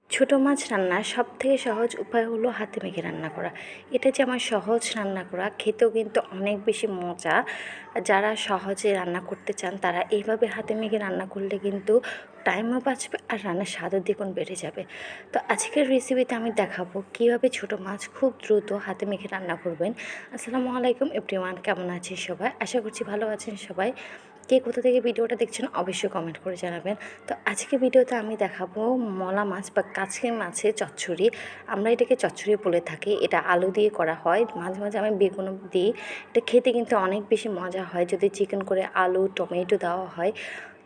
ছোটো মাছ রান্নার সবথেকে সহজ উপায় হলো হাতে মেখে রান্না করা। এটা যে আমার সহজ রান্না করা, খেতেও কিন্তু অনেক বেশি মজা। যারা সহজে রান্না করতে চান তারা এইভাবে হাতে মেখে রান্না করলে কিন্তু টাইমও বাঁচবে আর রান্নার স্বাদও দ্বিগুণ বেড়ে যাবে। তো আজকের রেসিপিতে আমি দেখাবো কীভাবে ছোটো মাছ খুব দ্রুত হাতে মেখে রান্না করবেন। আসসালামু আলাইকুম এভরিওয়ান, কেমন আছেন সবাই? আশা করছি ভালো আছেন সবাই। কে কোথা থেকে ভিডিওটা দেখছেন অবশ্যই কমেন্ট করে জানাবেন। তো আজকে ভিডিওতে আমি দেখাবো মলা মাছ বা কাচকি মাছের চচ্চড়ি। আমরা এটাকে চচ্চড়ি বলে থাকি। এটা আলু দিয়ে করা হয়, মাঝে মাঝে আমি বেগুনও দিই। এটা খেতে কিন্তু অনেক বেশি মজা হয় যদি চিকেন করে আলু টমেটো দেওয়া হয়,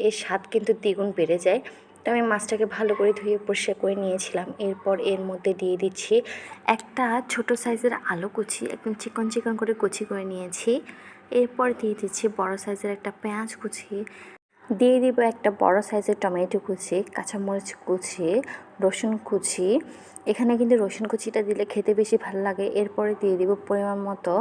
এর স্বাদ কিন্তু দ্বিগুণ বেড়ে যায়। তো আমি মাছটাকে ভালো করে ধুয়ে পরিষ্কার করে নিয়েছিলাম। এরপর এর মধ্যে দিয়ে দিচ্ছি একটা ছোট সাইজের আলু কুচি, একদম চিকন চিকন করে কুচি করে নিয়েছি। এরপর দিয়ে দিচ্ছি বড় সাইজের একটা পেঁয়াজ কুচি, দিয়ে দিব একটা বড় সাইজের টমেটো কুচি, কাঁচামরিচ কুচি, রসুন কুচি। এখানে কিন্তু রসুন কুচিটা দিলে খেতে বেশি ভালো লাগে। এরপরে দিয়ে দিব পরিমাণ মতো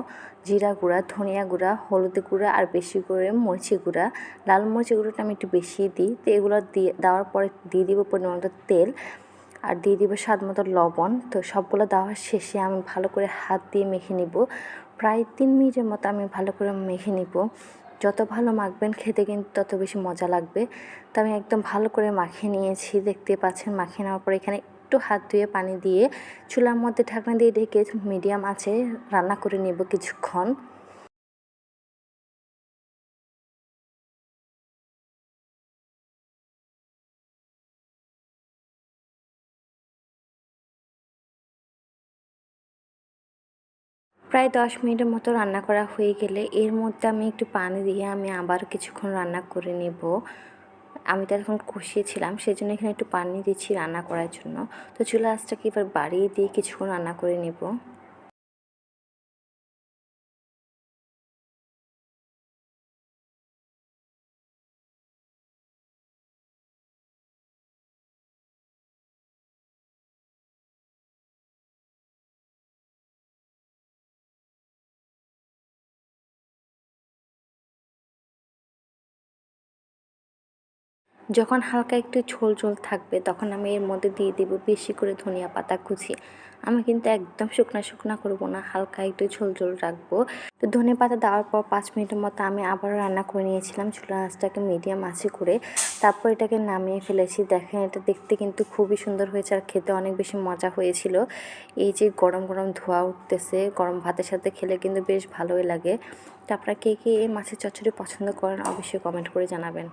জিরা গুঁড়া, ধনিয়া গুঁড়া, হলুদ গুঁড়া আর বেশি করে মরিচি গুঁড়া। লাল মরিচি গুঁড়োটা আমি একটু বেশি দিই। তো এগুলো দেওয়ার পরে দিয়ে দিব পরিমাণ মতো তেল আর দিয়ে দিব স্বাদ মতো লবণ। তো সবগুলো দেওয়ার শেষে আমি ভালো করে হাত দিয়ে মেখে নিব। প্রায় 3 মিনিটের মতো আমি ভালো করে মেখে নিব। যত ভালো মাখবেন খেতে কিন্তু তত বেশি মজা লাগবে। তো আমি একদম ভালো করে মাখিয়ে নিয়েছি, দেখতে পাচ্ছেন। মাখিয়ে নেওয়ার পর এখানে একটু হাত ধুয়ে পানি দিয়ে চুলার মধ্যে ঢাকনা দিয়ে ঢেকে মিডিয়াম আঁচে রান্না করে নেব কিছুক্ষণ। প্রায় 10 মিনিটের মতো রান্না করা হয়ে গেলে এর মধ্যে আমি একটু পানি দিয়ে আমি আবার কিছুক্ষণ রান্না করে নেব। আমি তো এখন কষিয়েছিলাম, সেজন্য এখানে একটু পানি দিচ্ছি রান্না করার জন্য। তো চুলা আঁচটাকে এবার বাড়িয়ে দিয়ে কিছুক্ষণ রান্না করে নেব। যখন হালকা একটু ঝোল ঝোল থাকবে তখন আমি এর মধ্যে দিয়ে দেবো বেশি করে ধনিয়া পাতা কুচি। আমি কিন্তু একদম শুকনা শুকনা করবো না, হালকা একটু ঝোল ঝোল রাখবো। তো ধনে পাতা দেওয়ার পর 5 মিনিটের মতো আমি আবারও রান্না করে নিয়েছিলাম চুলা আঁচটাকে মিডিয়াম আঁচে করে। তারপর এটাকে নামিয়ে ফেলেছি। দেখেন, এটা দেখতে কিন্তু খুবই সুন্দর হয়েছে আর খেতে অনেক বেশি মজা হয়েছিল। এই যে গরম গরম ধোঁয়া উঠতেছে, গরম ভাতের সাথে খেলে কিন্তু বেশ ভালোই লাগে। তো আপনারা কে কে এই মাছের চচ্চড়ি পছন্দ করেন অবশ্যই কমেন্ট করে জানাবেন।